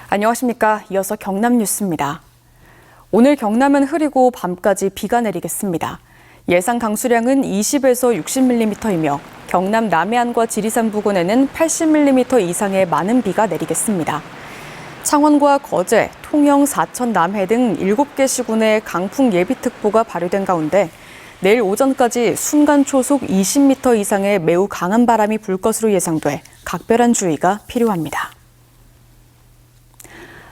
안녕하십니까. 이어서 경남 뉴스입니다. 오늘 경남은 흐리고 밤까지 비가 내리겠습니다. 예상 강수량은 20에서 60mm이며 경남 남해안과 지리산 부근에는 80mm 이상의 많은 비가 내리겠습니다. 창원과 거제, 통영, 사천, 남해 등 7개 시군에 강풍 예비특보가 발효된 가운데 내일 오전까지 순간 초속 20m 이상의 매우 강한 바람이 불 것으로 예상돼 각별한 주의가 필요합니다.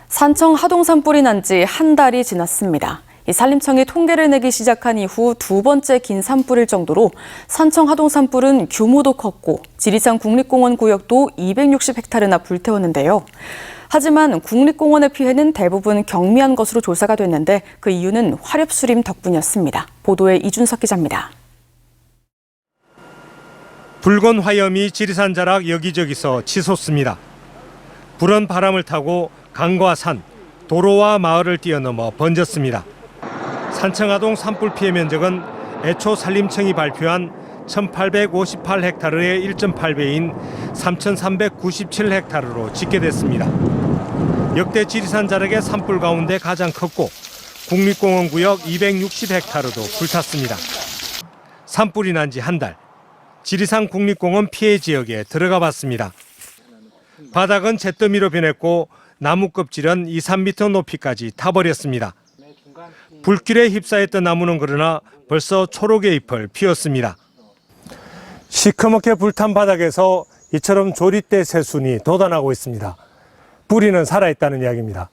산청 하동산 불이 난 지 한 달이 지났습니다. 산림청이 통계를 내기 시작한 이후 두 번째 긴 산불일 정도로 산청 하동산 불은 규모도 컸고 지리산 국립공원 구역도 260헥타르나 불태웠는데요. 하지만 국립공원의 피해는 대부분 경미한 것으로 조사가 됐는데 그 이유는 화렵수림 덕분이었습니다. 보도에 이준석 기자입니다. 붉은 화염이 지리산 자락 여기저기서 치솟습니다. 불은 바람을 타고 강과 산, 도로와 마을을 뛰어넘어 번졌습니다. 산청하동 산불 피해 면적은 애초 산림청이 발표한 1,858헥타르의 1.8배인 3,397헥타르로 집계됐습니다. 역대 지리산 자락의 산불 가운데 가장 컸고 국립공원 구역 260헥타르도 불탔습니다. 산불이 난 지 한 달, 지리산 국립공원 피해 지역에 들어가 봤습니다. 바닥은 잿더미로 변했고 나무 껍질은 2, 3m 높이까지 타버렸습니다. 불길에 휩싸였던 나무는 그러나 벌써 초록의 잎을 피웠습니다. 시커멓게 불탄 바닥에서 이처럼 조릿대 새순이 돋아나고 있습니다. 뿌리는 살아있다는 이야기입니다.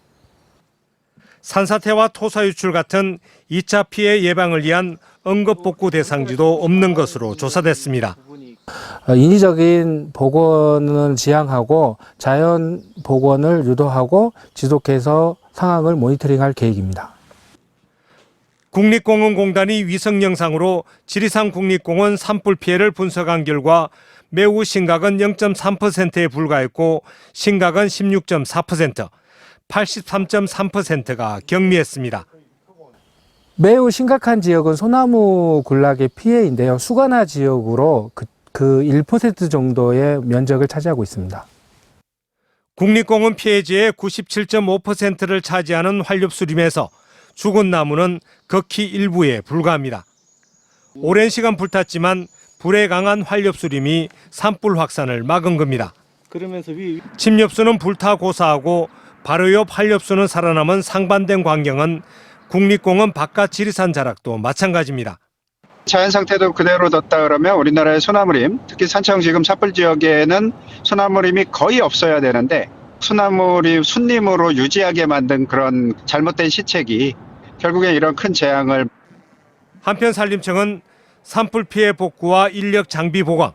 산사태와 토사 유출 같은 2차 피해 예방을 위한 응급복구 대상지도 없는 것으로 조사됐습니다. 인위적인 복원을 지향하고 자연 복원을 유도하고 지속해서 상황을 모니터링할 계획입니다. 국립공원공단이 위성 영상으로 지리산 국립공원 산불 피해를 분석한 결과 매우 심각은 0.3%에 불과했고 심각은 16.4%, 83.3%가 경미했습니다. 매우 심각한 지역은 소나무 군락의 피해인데요. 수관화 지역으로 그 1% 정도의 면적을 차지하고 있습니다. 국립공원 피해지의 97.5%를 차지하는 활엽수림에서 죽은 나무는 극히 일부에 불과합니다. 오랜 시간 불탔지만 불에 강한 활엽수림이 산불 확산을 막은 겁니다. 침엽수는 불타 고사하고 바로 옆 활엽수는 살아남은 상반된 광경은 국립공원 바깥 지리산 자락도 마찬가지입니다. 자연 상태도 그대로 뒀다 그러면 우리나라의 소나무림, 특히 산청 지금 산불 지역에는 소나무림이 거의 없어야 되는데 소나무림 순림으로 유지하게 만든 그런 잘못된 시책이 결국엔 이런 큰 재앙을. 한편 산림청은 산불 피해 복구와 인력 장비 보강,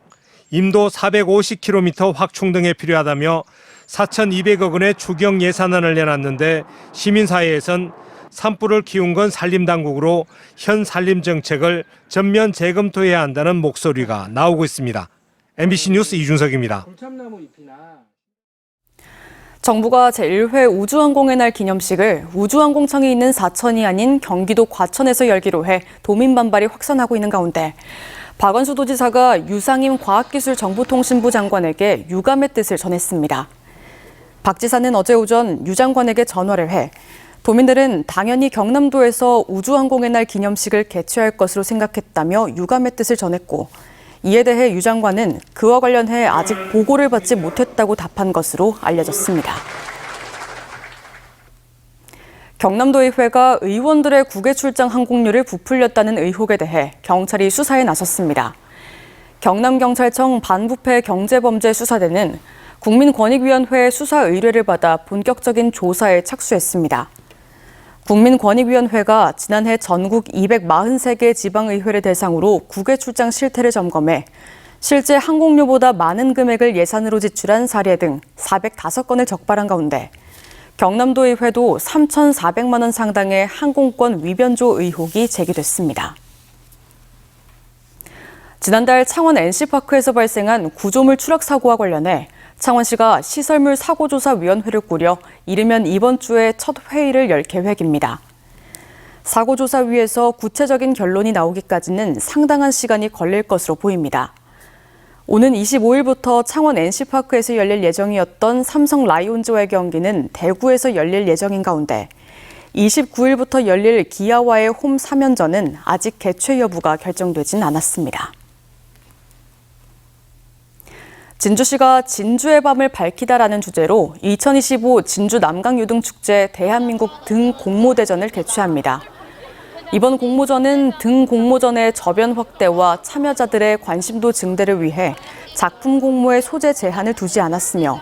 임도 450km 확충 등에 필요하다며 4,200억 원의 추경 예산안을 내놨는데 시민사회에선 산불을 키운 건 산림당국으로 현 산림정책을 전면 재검토해야 한다는 목소리가 나오고 있습니다. MBC 뉴스 이준석입니다. 정부가 제1회 우주항공의 날 기념식을 우주항공청이 있는 사천이 아닌 경기도 과천에서 열기로 해 도민 반발이 확산하고 있는 가운데 박원수 도지사가 유상임 과학기술정보통신부 장관에게 유감의 뜻을 전했습니다. 박 지사는 어제 오전 유 장관에게 전화를 해 도민들은 당연히 경남도에서 우주항공의 날 기념식을 개최할 것으로 생각했다며 유감의 뜻을 전했고 이에 대해 유 장관은 그와 관련해 아직 보고를 받지 못했다고 답한 것으로 알려졌습니다. 경남도의회가 의원들의 국외 출장 항공료를 부풀렸다는 의혹에 대해 경찰이 수사에 나섰습니다. 경남경찰청 반부패 경제범죄수사대는 국민권익위원회의 수사 의뢰를 받아 본격적인 조사에 착수했습니다. 국민권익위원회가 지난해 전국 243개 지방의회를 대상으로 국외 출장 실태를 점검해 실제 항공료보다 많은 금액을 예산으로 지출한 사례 등 405건을 적발한 가운데 경남도의회도 3,400만 원 상당의 항공권 위변조 의혹이 제기됐습니다. 지난달 창원 NC파크에서 발생한 구조물 추락 사고와 관련해 창원시가 시설물 사고조사위원회를 꾸려 이르면 이번 주에 첫 회의를 열 계획입니다. 사고조사위에서 구체적인 결론이 나오기까지는 상당한 시간이 걸릴 것으로 보입니다. 오는 25일부터 창원 NC파크에서 열릴 예정이었던 삼성 라이온즈와의 경기는 대구에서 열릴 예정인 가운데 29일부터 열릴 기아와의 홈 3연전은 아직 개최 여부가 결정되진 않았습니다. 진주시가 진주의 밤을 밝히다라는 주제로 2025 진주 남강유등축제 대한민국 등 공모대전을 개최합니다. 이번 공모전은 등 공모전의 저변 확대와 참여자들의 관심도 증대를 위해 작품 공모의 소재 제한을 두지 않았으며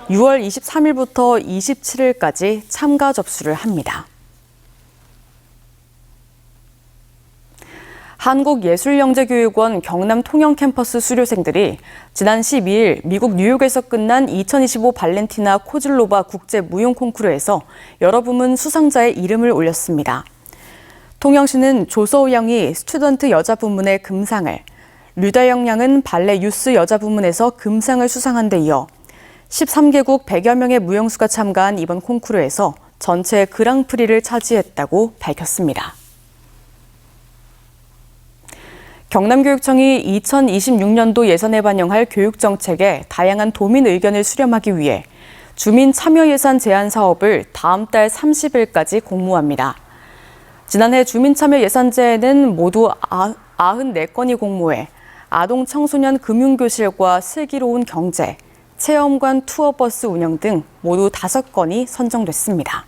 6월 23일부터 27일까지 참가 접수를 합니다. 한국예술영재교육원 경남 통영 캠퍼스 수료생들이 지난 12일 미국 뉴욕에서 끝난 2025 발렌티나 코즐로바 국제 무용 콩쿠르에서 여러 부문 수상자의 이름을 올렸습니다. 통영시는 조서우 양이 스튜던트 여자 부문의 금상을, 류다영 양은 발레 유스 여자 부문에서 금상을 수상한 데 이어 13개국 100여 명의 무용수가 참가한 이번 콩쿠르에서 전체 그랑프리를 차지했다고 밝혔습니다. 경남교육청이 2026년도 예산에 반영할 교육정책에 다양한 도민 의견을 수렴하기 위해 주민 참여 예산 제안 사업을 다음 달 30일까지 공모합니다. 지난해 주민참여 예산제에는 모두 94건이 공모해 아동 청소년 금융교실과 슬기로운 경제, 체험관 투어버스 운영 등 모두 5건이 선정됐습니다.